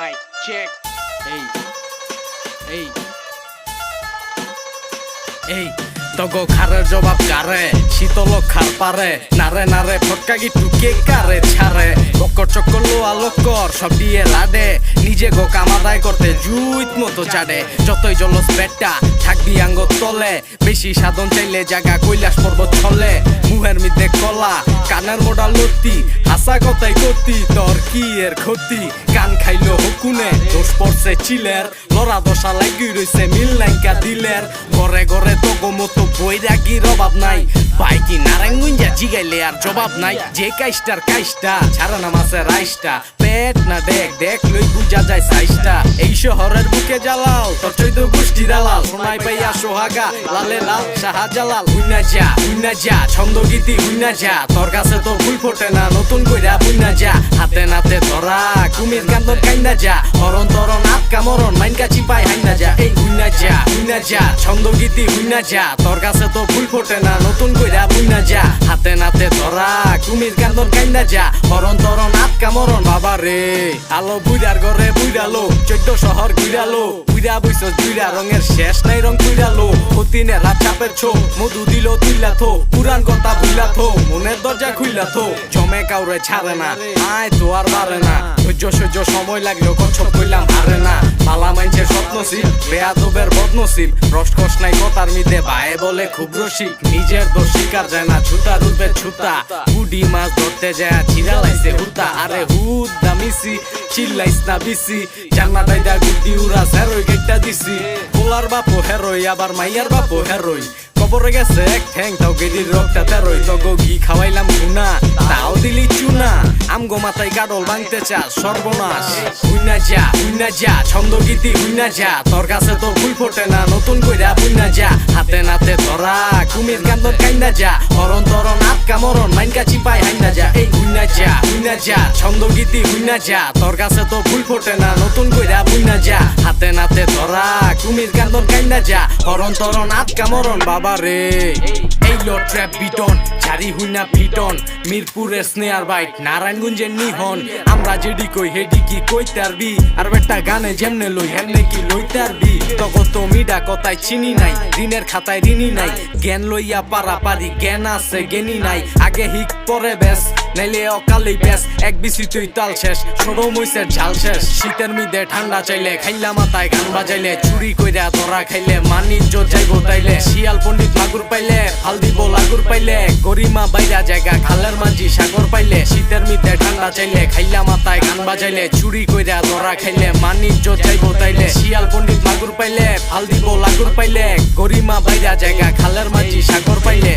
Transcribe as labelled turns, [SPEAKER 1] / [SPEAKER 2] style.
[SPEAKER 1] Mic check. Hey. Hey.
[SPEAKER 2] এই তগো খারের জবাব কারে শীতল খার পারে নারে নারে ফটকা গিটু কে কারে ছাড়ে বকর চক্কর লোয়া লক্কর সব দিয়ে লাডে নিজে গো কামাদায় করতে জুইত মতো চাডে যতই জলস পেটটা থাকবি আঙ্গ তলে বেশি সাধন চাইলে জায়গা কৈলাস পর্বত ছলে মুহের মধ্যে কলা কানের মোটা লতি হাসা কথাই করতি তোর কি এর ক্ষতি কান খাইলো হুকুনে দোষ পড়ছে চিলের লড়া দশা লাগি রইছে মিল নাইকা দিলের ঘরে ঘরে তগো মতো বৈরাগীর অভাব নাই বাইকি নারায়ণগঞ্জা জিগাইলে আর জবাব নাই যে কাইস্টার কাইস্টা ছাড়া না মাছের রাইসটা পেট না দেখ দেখ লই বুঝা যায় সাইসটা এই শহরের বুকে জ্বালাও তোর চৈত গোষ্ঠী দালাল সোনাই পাইয়া সোহাগা লালে লাল শাহজালাল হুইনা যা ছন্দ গীতি হুইনা যা তোর কাছে তোর ফুল ফোটে না নতুন কইরা বুইনা যা হাতে নাতে ধরা কুমির কান্দর কাইন্দা যা হরণ তরণ আটকা মরণ মাইনকা চিপাই হাইনা যা এই হুইনা যা ছন্দ গীতি হুইনা যা তোর কাছে তোর ফুল ফোটে না নতুন কইরা বুইনা যা হাতে নাতে ধরা কুমির কান্দর কাইন্দা যা হরণ তরণ আটকা মরণ বাবা রে আলো বুইরার ঘরে বুইরালো 14 শহর ঘুরালো বুইরা বইছ দুইরা রঙের শেষ নাই রং কুইরালো অতিনে রাত চাপের ছো মধু দিল তুইলা থো পুরান কথা ভুইলা থো মনের দরজা খুইলা থো জমে কাউরে ছাড়ে না আয় তো আর পারে না সহ্য সময় লাগলেও কচ্ছপ কইলাম হারে না মালা মাইনছের স্বপ্নশীল বেয়াদবের বদনশীল রসকস নাই কথার মিদে ভাই বলে খুব রসিক নিজের দোষ শিকার যায় না ছুতা রূপে ছুতা বুডি মাছ ধরতে যায় ছিড়া লাইছে হুতা আরে হুদা মিসি চিল্লাইস না বিসি জান্নাত আইদা গুড্ডি উড়া হেরোই গেটটা দিছি পোলার বাপো হেরোই আবার মাইয়ার বাপো হেরোই কবরে গেছে এক ঠ্যাং তাও গেডির রক্তটা তেরোই তগো ঘি খাওয়াইলাম ঘুনা তাও দিলি চুনা আমগো মাথায় গাডল ভাঙতে চাস সর্বনাশ হুইনা যা ছন্দ গীতি হুইনা যা তোর কাছে তোর ফুল ফোটে না নতুন কইরা বুইনা যা হাতে নাতে ধরা কুমির কান্দর কাইন্দা যা হরণ তরণ আটকা মরণ মাইনকা চিপাই হাইনা যা এই হুইনা যা ছন্দ গীতি হুইনা যা তোর কাছে তোর ফুল ফোটে না নতুন কইরা বুইনা যা হাতে নাতে ধরা কুমির কান্দর কাইন্দা যা হরণ তরণ আটকা মরণ বাবা রে এই লো ট্র্যাপ বিটন চারি হুইনা পিটন মিরপুরের স্নেয়ার বাইট নারায়ণগঞ্জের নিহন আমরা যেডি কই হেডি কি কইতে আরবি আর বেটা গানে যেমনে লই হেমনে কি লইতে আরবি তগত মিডা কথায় চিনি নাই ঋণের খাতায় ঋণী নাই জ্ঞান লইয়া পারাপারি জ্ঞান আছে জ্ঞানী নাই আগে হিক পরে বেশ নাইলে অকালেই বেশ এক বিসি তুই তাল শেষ সরো মইসের ঝাল শেষ শীতের মিদে ঠান্ডা চাইলে খাইলা মাথায় গান বাজাইলে চুরি কইরা ধরা খাইলে মানিজ্য যাইবো তাইলে শিয়াল পণ্ডিত মাগুর পাইলে হাল দিব লাগুর পাইলে গরিমা বাইরা জায়গা খালের মাঝি সাগর পাইলে শীতের মিদে ঠান্ডা চাইলে খাইলা মাথায় গান বাজাইলে চুরি কইরা ধরা খাইলে মানিজ্য যাইবো তাইলে শিয়াল পণ্ডিত মাগুর পাইলে হাল দিব লাগুর পাইলে গরিমা বাইরা জায়গা খালের মাঝি সাগর পাইলে